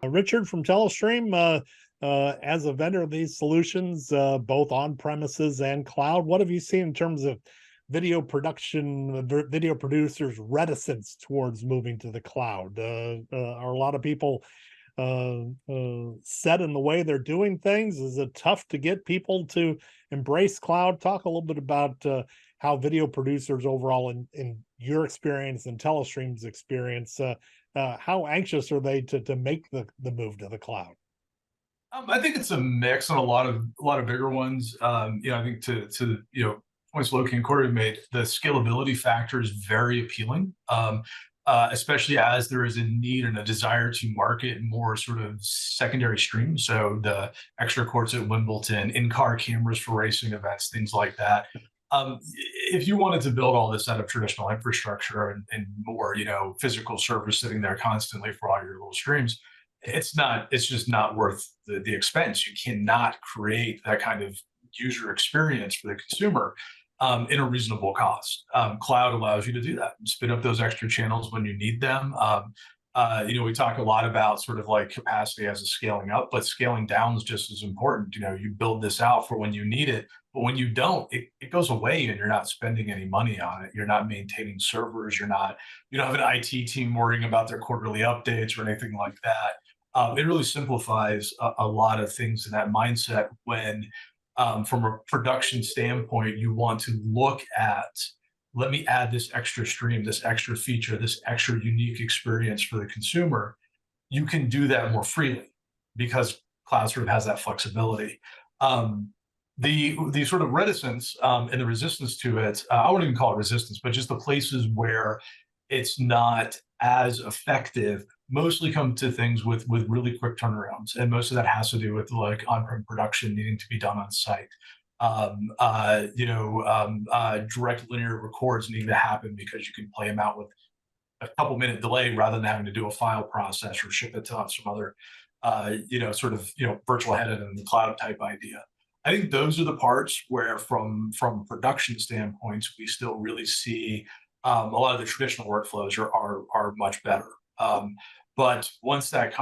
Richard from Telestream, as a vendor of these solutions, both on premises and cloud, what have you seen in terms of video production, video producers' reticence towards moving to the cloud? Are a lot of people set in the way they're doing things? Is it tough to get people to embrace cloud? Talk a little bit about how video producers overall, in your experience and Telestream's experience, how anxious are they to make the move to the cloud? I think it's a mix on a lot of bigger ones. I think to points Loki and Corey made, the scalability factor is very appealing, especially as there is a need and a desire to market more sort of secondary streams. So the extra courts at Wimbledon, in-car cameras for racing events, things like that. If you wanted to build all this out of traditional infrastructure and more, physical servers sitting there constantly for all your little streams, it's just not worth the expense. You cannot create that kind of user experience for the consumer in a reasonable cost. Cloud allows you to do that and spin up those extra channels when you need them. We talk a lot about sort of like capacity as a scaling up, but scaling down is just as important. You build this out for when you need it, but when you don't, it goes away and you're not spending any money on it. You're not maintaining servers. You don't have an IT team worrying about their quarterly updates or anything like that. It really simplifies a lot of things in that mindset when, from a production standpoint, you want to look at, let me add this extra stream, this extra feature, this extra unique experience for the consumer. You can do that more freely because cloud sort of has that flexibility. The sort of reticence and the resistance to it, I wouldn't even call it resistance, but just the places where it's not as effective mostly come to things with really quick turnarounds, and most of that has to do with like on-prem production needing to be done on site. Direct linear records need to happen because you can play them out with a couple minute delay rather than having to do a file process or ship it to some other, virtual headed in the cloud type idea. I think those are the parts where, from production standpoints, we still really see a lot of the traditional workflows are much better. But once that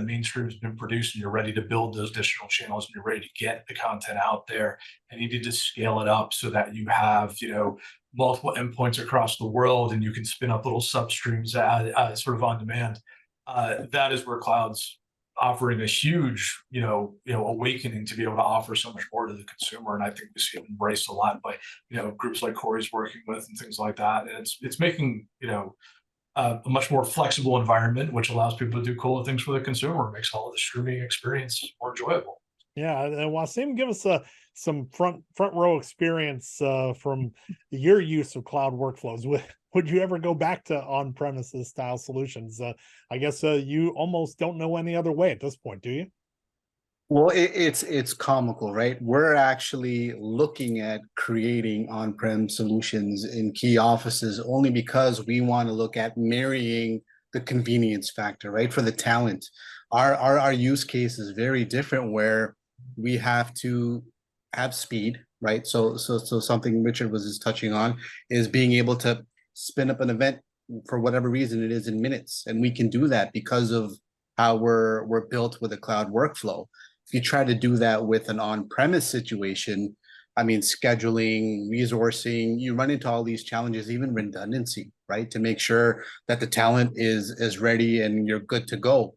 mainstream has been produced and you're ready to build those additional channels and you're ready to get the content out there, and you need to scale it up so that you have, multiple endpoints across the world and you can spin up little substreams sort of on demand. That is where cloud's offering a huge, awakening to be able to offer so much more to the consumer. And I think we see it embraced a lot by, groups like Corey's working with and things like that. And it's making, a much more flexible environment, which allows people to do cooler things for the consumer, makes all of the streaming experience more enjoyable. Yeah, and Waseem, give us some front row experience from your use of cloud workflows. Would you ever go back to on-premises style solutions? I guess you almost don't know any other way at this point, do you? Well, it's comical, right? We're actually looking at creating on-prem solutions in key offices only because we want to look at marrying the convenience factor, right? For the talent. Our use case is very different, where we have to have speed, right? So something Richard was just touching on is being able to spin up an event for whatever reason it is in minutes. And we can do that because of how we're built with a cloud workflow. If you try to do that with an on-premise situation, I mean, scheduling, resourcing, you run into all these challenges, even redundancy, right? To make sure that the talent is ready and you're good to go.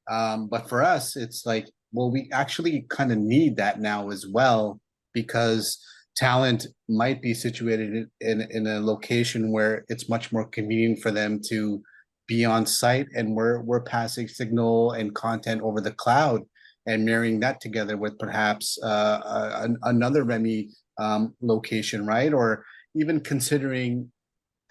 But for us, it's like, well, we actually kind of need that now as well, because talent might be situated in a location where it's much more convenient for them to be on site, and we're passing signal and content over the cloud and marrying that together with perhaps another REMI location, right? Or even considering,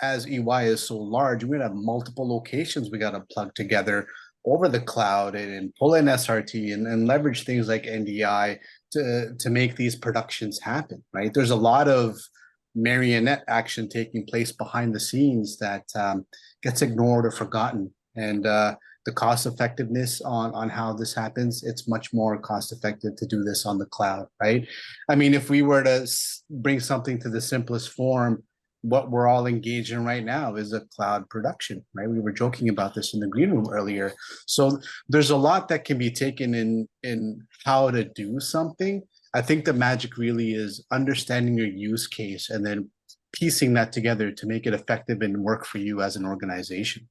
as EY is so large, we're gonna have multiple locations we gotta plug together over the cloud and pull in SRT and leverage things like NDI to make these productions happen, right? There's a lot of marionette action taking place behind the scenes that gets ignored or forgotten. And the cost effectiveness on how this happens, it's much more cost effective to do this on the cloud, right? I mean, if we were to bring something to the simplest form, what we're all engaged in right now is a cloud production, right? We were joking about this in the green room earlier. So there's a lot that can be taken in how to do something. I think the magic really is understanding your use case and then piecing that together to make it effective and work for you as an organization.